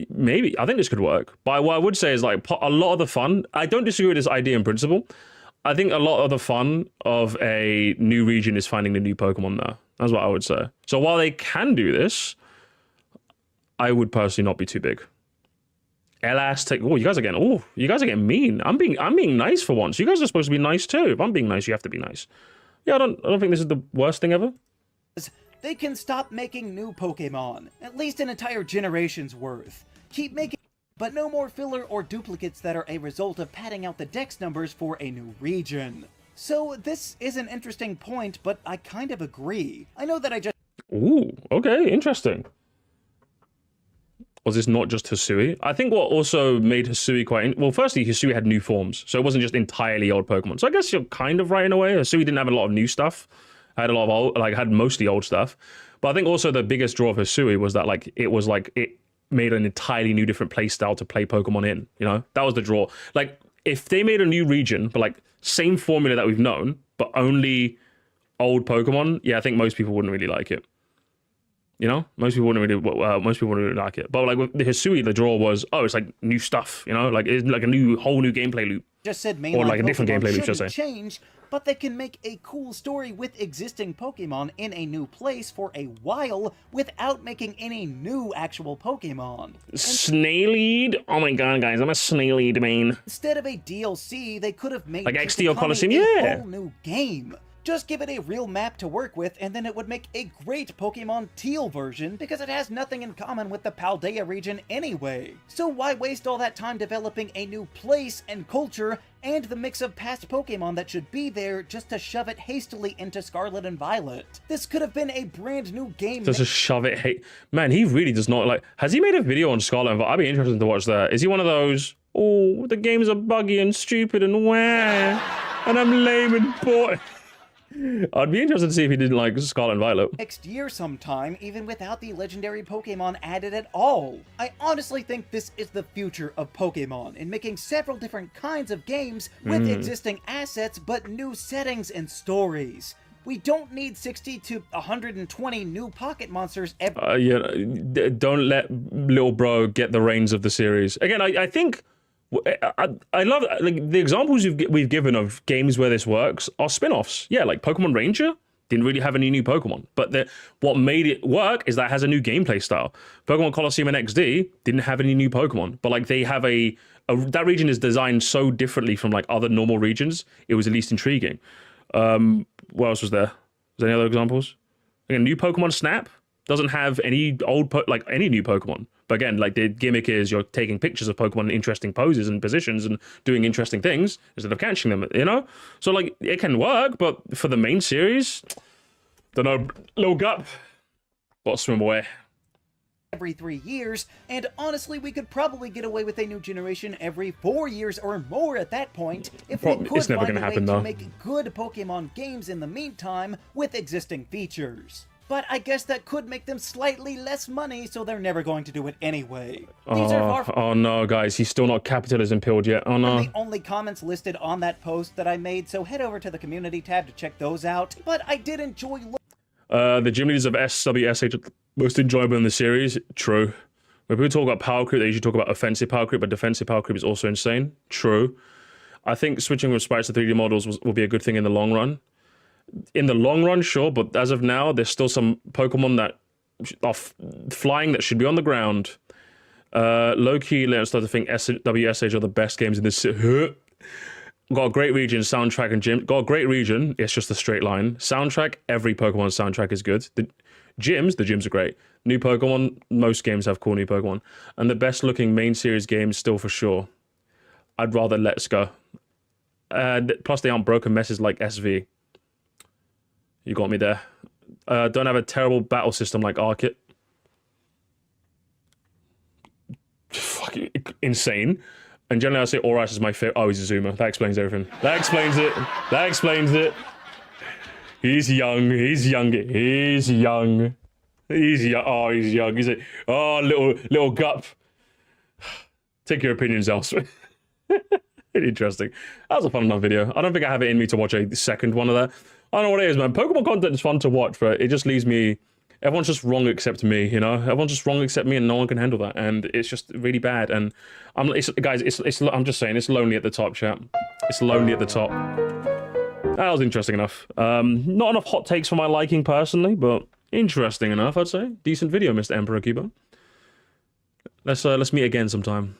maybe. I think this could work. But what I would say is like a lot of the fun, I don't disagree with this idea in principle. I think a lot of the fun of a new region is finding the new Pokemon there. That's what I would say. So while they can do this, I would personally not be too big. Elastic. Oh, you guys are getting mean. I'm being nice for once. You guys are supposed to be nice too. If I'm being nice, you have to be nice. Yeah, I don't think this is the worst thing ever. They can stop making new Pokemon, at least an entire generation's worth. Keep making, but no more filler or duplicates that are a result of padding out the dex numbers for a new region. So this is an interesting point, but I kind of agree. I know that I just... Ooh, okay, interesting. Was this not just Hisui? I think what also made Hisui quite... Well, firstly, Hisui had new forms, so it wasn't just entirely old Pokemon. So I guess you're kind of right in a way. Hisui didn't have a lot of new stuff. Had a lot of old... had mostly old stuff. But I think also the biggest draw of Hisui was that, it made an entirely new different play style to play Pokemon in, you know? That was the draw. Like, if they made a new region, but, same formula that we've known, but only old Pokemon, yeah, I think most people wouldn't really like it. You know, most people wouldn't really like it. But with the Hisui, the draw was, it's like new stuff. You know, it's like a whole new gameplay loop. Just said mainline or like a different Pokemon gameplay loop, should I say? Change, but they can make a cool story with existing Pokemon in a new place for a while without making any new actual Pokemon. Snailede? Oh my god, guys, I'm a Snailede main. Instead of a DLC, they could have made like XD or Coliseum, a whole new game. Just give it a real map to work with, and then it would make a great Pokemon Teal version, because it has nothing in common with the Paldea region anyway. So why waste all that time developing a new place and culture, and the mix of past Pokemon that should be there, just to shove it hastily into Scarlet and Violet? This could have been a brand new game. Just to shove it Man, he really does not Has he made a video on Scarlet and Violet? I'd be interested to watch that. Is he one of those, oh, the games are buggy and stupid and wah, and I'm lame and boring? I'd be interested to see if he didn't like Scarlet and Violet. Next year sometime, even without the legendary Pokemon added at all. I honestly think this is the future of Pokemon, in making several different kinds of games with existing assets but new settings and stories. We don't need 60 to 120 new pocket monsters every... Don't let little bro get the reins of the series. Again, I think... I love the examples we've given of games where this works are spin-offs. Yeah, like Pokemon Ranger didn't really have any new Pokemon, but what made it work is that it has a new gameplay style. Pokemon Colosseum and XD didn't have any new Pokemon, but they have that region is designed so differently from other normal regions. It was at least intriguing. What else was there? Was there any other examples? Again, new Pokemon Snap doesn't have any any new Pokemon. But again, the gimmick is you're taking pictures of Pokemon in interesting poses and positions and doing interesting things instead of catching them, you know? So, it can work, but for the main series, don't know, little gut, gotta swim away. Every 3 years, and honestly, we could probably get away with a new generation every 4 years or more at that point, if we could it's never find gonna a way happen, to though. make good Pokemon games in the meantime with existing features. But I guess that could make them slightly less money, so they're never going to do it anyway. These are far oh no, guys, he's still not capitalism pilled yet. Oh no. the only comments listed on that post that I made, so head over to the community tab to check those out. But I did enjoy the gym leaders of SWSH are the most enjoyable in the series. True. When people talk about power creep, they usually talk about offensive power creep, but defensive power creep is also insane. True. I think switching from sprites to 3D models will be a good thing in the long run. In the long run, sure, but as of now, there's still some Pokemon that are flying that should be on the ground. Low-key, let's start to think WSH are the best games in this. Got a great region, soundtrack, and gym. Got a great region, it's just a straight line. Soundtrack, every Pokemon soundtrack is good. The gyms are great. New Pokemon, most games have cool new Pokemon. And the best looking main series games still for sure. I'd rather Let's Go. Plus they aren't broken messes like SV. You got me there. Don't have a terrible battle system like Arcit. Fucking insane. And generally I say Oras is my favorite. Oh, he's a Zoomer. That explains everything. That explains it. That explains it. He's young. He's young. He's young. He's young. Oh, he's young. He's a little gup. Take your opinions elsewhere. Interesting. That was a fun enough video. I don't think I have it in me to watch a second one of that. I don't know what it is, man. Pokemon content is fun to watch, but it just leaves me... Everyone's just wrong except me, you know? Everyone's just wrong except me and no one can handle that. And it's just really bad. And I'm just saying, it's lonely at the top, chat. It's lonely at the top. That was interesting enough. Not enough hot takes for my liking personally, but interesting enough, I'd say. Decent video, Mr. Emperor Keeper. Let's meet again sometime.